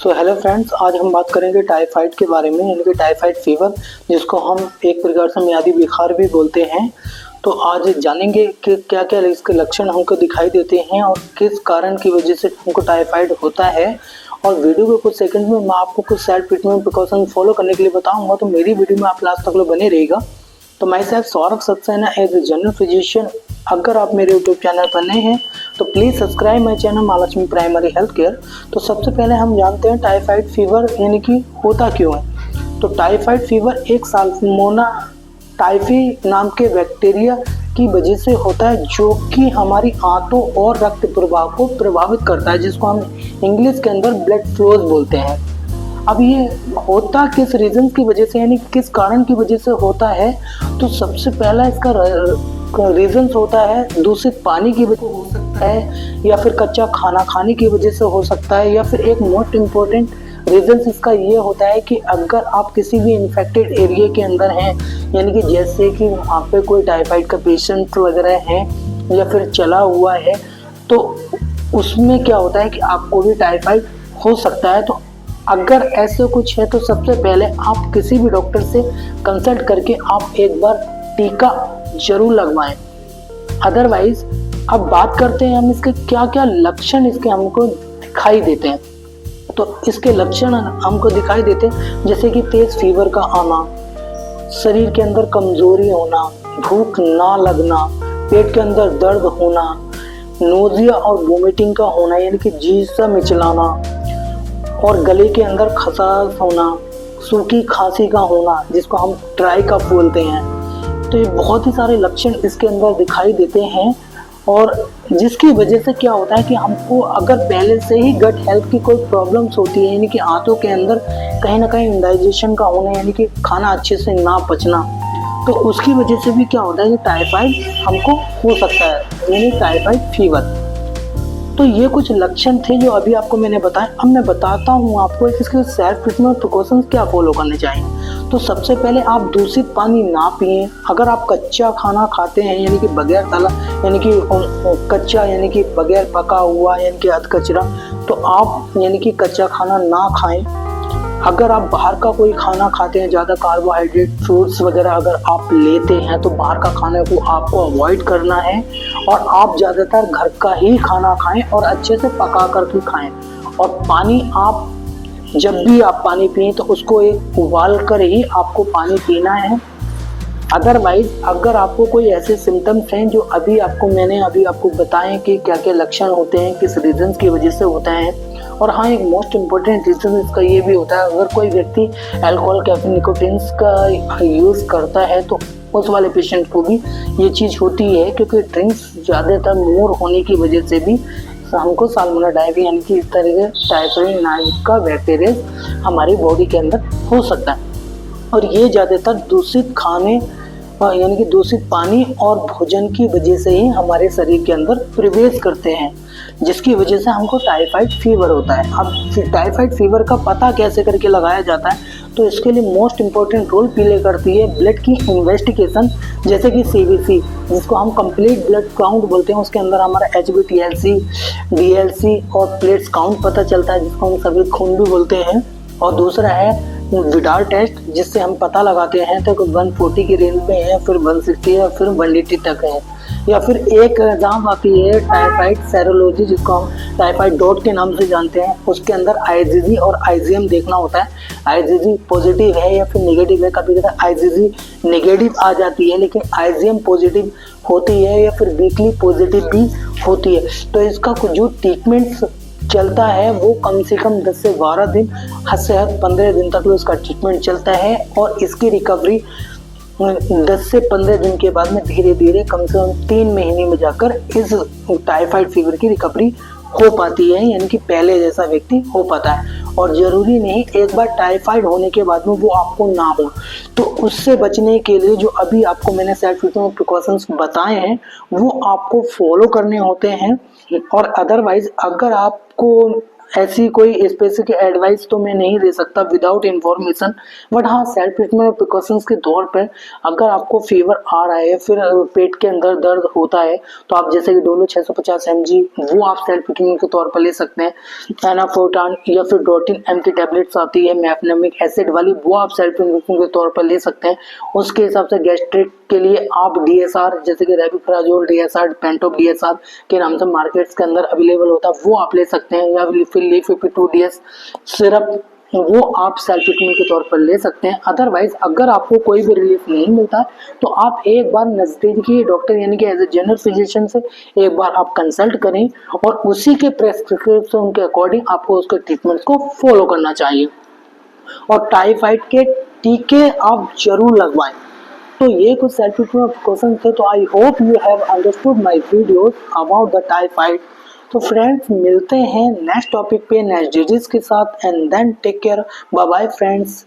So hello friends, आज हम बात करेंगे टाइफाइड के बारे में, यानी कि टाइफाइड फीवर, जिसको हम एक प्रकार से मियादी बुखार भी बोलते हैं। तो आज जानेंगे कि क्या क्या इसके लक्षण हमको दिखाई देते हैं और किस कारण की वजह से हमको टाइफाइड होता है। और वीडियो के कुछ सेकंड में मैं आपको कुछ सेल्फ ट्रीटमेंट प्रिकॉशन फॉलो करने के लिए बताऊंगा, तो मेरी वीडियो में आप लास्ट तक लोग बने रहेगा। तो myself Saurabh Saxena as a general physician. अगर आप मेरे यूट्यूब चैनल पर नए हैं तो please subscribe my channel Mahalakshmi primary health care. तो सबसे पहले हम जानते हैं टाइफाइड फीवर यानी कि होता क्यों है। तो टाइफाइड फीवर एक साल्मोनेला टाइफी नाम के बैक्टीरिया की वजह से होता है, जो कि हमारी आंतों और रक्त प्रवाह को प्रभावित करता है, जिसको हम इंग्लिश के अंदर ब्लड फ्लोज बोलते हैं। अब ये होता किस रीजन की वजह से, यानी किस कारण की वजह से होता है। तो सबसे पहला इसका रीजन होता है दूषित पानी की वजह से हो सकता है, या फिर कच्चा खाना खाने की वजह से हो सकता है, या फिर एक मोस्ट इम्पोर्टेंट रीजन इसका ये होता है कि अगर आप किसी भी इन्फेक्टेड एरिया के अंदर हैं, यानी कि जैसे कि वहाँ पे कोई टाइफाइड का पेशेंट वगैरह है या फिर चला हुआ है, तो उसमें क्या होता है कि आपको भी टाइफाइड हो सकता है। तो अगर ऐसे कुछ है तो सबसे पहले आप किसी भी डॉक्टर से कंसल्ट करके आप एक बार टीका जरूर लगवाएं। अदरवाइज अब बात करते हैं हम इसके क्या क्या लक्षण इसके हमको दिखाई देते हैं। तो इसके लक्षण हमको दिखाई देते हैं जैसे कि तेज फीवर का आना, शरीर के अंदर कमजोरी होना, भूख ना लगना, पेट के अंदर दर्द होना, नोजिया और वोमिटिंग का होना यानी कि जी सा मिचलाना, और गले के अंदर खसखस होना, सूखी खांसी का होना जिसको हम ड्राई कफ बोलते हैं। तो ये बहुत ही सारे लक्षण इसके अंदर दिखाई देते हैं, और जिसकी वजह से क्या होता है कि हमको अगर पहले से ही गट हेल्थ की कोई प्रॉब्लम्स होती है, यानी कि आंतों के अंदर कहीं ना कहीं इंडाइजेशन का होना, यानी कि खाना अच्छे से ना पचना, तो उसकी वजह से भी क्या होता है कि टाइफाइड हमको हो सकता है, यानी टाइफाइड फीवर। तो ये कुछ लक्षण थे जो अभी आपको मैंने बताए। अब मैं बताता हूँ आपको इसके सेल्फ ट्रीटमेंट प्रिकॉशंस क्या फॉलो करने चाहिए। तो सबसे पहले आप दूषित पानी ना पिएं। अगर आप कच्चा खाना खाते हैं, यानी कि बगैर तला, यानी कि कच्चा यानी कि बगैर पका हुआ, यानी कि अध कचरा, तो आप यानी कि कच्चा खाना ना खाएं। अगर आप बाहर का कोई खाना खाते हैं, ज़्यादा कार्बोहाइड्रेट फ्रूट्स वगैरह अगर आप लेते हैं, तो बाहर का खाने को आपको अवॉइड करना है, और आप ज़्यादातर घर का ही खाना खाएं और अच्छे से पका कर के खाएं। और पानी आप जब भी आप पानी पिएं तो उसको एक उबाल कर ही आपको पानी पीना है। अदरवाइज अगर आपको कोई ऐसे सिम्टम्स हैं जो मैंने अभी आपको बताएं कि क्या क्या लक्षण होते हैं, किस रीजन की वजह से होता है। और हाँ, एक मोस्ट इम्पोर्टेंट रीजन इसका ये भी होता है, अगर कोई व्यक्ति अल्कोहल, कैफीन, निकोटीन्स का यूज़ करता है तो उस वाले पेशेंट को भी ये चीज़ होती है, क्योंकि ड्रिंक्स ज़्यादातर मोर होने की वजह से भी हमको साल्मोनेला टाइफी यानी कि इस तरह के टाइफाइड नाम का बैक्टीरिया हमारी बॉडी के अंदर हो सकता है। और ये ज़्यादातर दूषित खाने यानी कि दूषित पानी और भोजन की वजह से ही हमारे शरीर के अंदर प्रवेश करते हैं, जिसकी वजह से हमको टाइफाइड फीवर होता है। अब टाइफाइड फीवर का पता कैसे करके लगाया जाता है, तो इसके लिए मोस्ट इम्पोर्टेंट रोल प्ले करती है ब्लड की इन्वेस्टिगेशन, जैसे कि CBC, जिसको हम कंप्लीट ब्लड काउंट बोलते हैं। उसके अंदर हमारा HbTlC, DLC और प्लेट्स काउंट पता चलता है, जिसको हम सफेद खून भी बोलते हैं। और दूसरा है विडाल टेस्ट, जिससे हम पता लगाते हैं तो 140 की रेंज में है, फिर 160 है, फिर 180 तक है। या फिर एक एग्जाम आती है टाइफाइड सेरोलॉजी, जिसको हम टाइफाइड डॉट के नाम से जानते हैं। उसके अंदर IgG और IgM देखना होता है। IgG पॉजिटिव है या फिर नेगेटिव है। कभी कभी IgG नेगेटिव आ जाती है, लेकिन IgM पॉजिटिव होती है, या फिर वीकली पॉजिटिव भी होती है। तो इसका जो ट्रीटमेंट चलता है वो कम से कम 10 से 12 दिन, हद से हद 15 दिन तक उसका ट्रीटमेंट चलता है। और इसकी रिकवरी 10 से 15 दिन के बाद में धीरे धीरे कम से कम 3 महीने में जाकर इस टाइफाइड फीवर की रिकवरी हो पाती है, यानी कि पहले जैसा व्यक्ति हो पाता है। और ज़रूरी नहीं एक बार टाइफाइड होने के बाद में वो आपको ना हो। तो उससे बचने के लिए जो अभी आपको मैंने सेल्फ ट्रीटमेंट प्रिकॉशंस बताए हैं वो आपको फॉलो करने होते हैं। और अदरवाइज अगर आपको ऐसी कोई स्पेसिफिक एडवाइस तो मैं नहीं दे सकता विदाउट इन्फॉर्मेशन, बट हाँ सेल्फ ट्रीटमेंट प्रिकॉशंस के तौर पर अगर आपको फीवर आ रहा है, फिर पेट के अंदर दर्द होता है, तो आप जैसे कि डोलो 650 mg वो आप सेल्फ ट्रीटमेंट के तौर पर ले सकते हैं। एनाफोर्टान या फिर डोटिन एम की टैबलेट्स आती है मैफनेमिक एसिड वाली, वो आप सेल्फ ट्रीटमेंट के तौर पर ले सकते हैं। उसके हिसाब से गैस्ट्रिक के लिए आप डीएसआर जैसे कि रेबिप्राजोल डीएसआर, पेंटोप डीएसआर के नाम से मार्केट्स के अंदर अवेलेबल होता है, वो आप ले सकते हैं। या फिर ली 52 डीएस सिरप, वो आप सेल्फ ट्रीटमेंट के तौर पर ले सकते हैं। अदरवाइज अगर आपको कोई भी रिलीफ नहीं मिलता तो आप एक बार नजदीकी डॉक्टर यानी कि एज ए जनरल फिजिशियन से एक बार आप कंसल्ट करें और उसी के प्रेस्क्रिप्शन के अकॉर्डिंग आपको उसके ट्रीटमेंट को फॉलो करना चाहिए। और टाइफाइड के टीके आप जरूर लगवाएं। तो ये कुछ सेल्फ ट्रीटमेंट प्रिकॉशन थे। तो I hope you have understood my videos about the typhoid. तो फ्रेंड्स मिलते हैं नेक्स्ट टॉपिक पे नेक्स्ट डिजीज के साथ, and then take care, bye bye friends.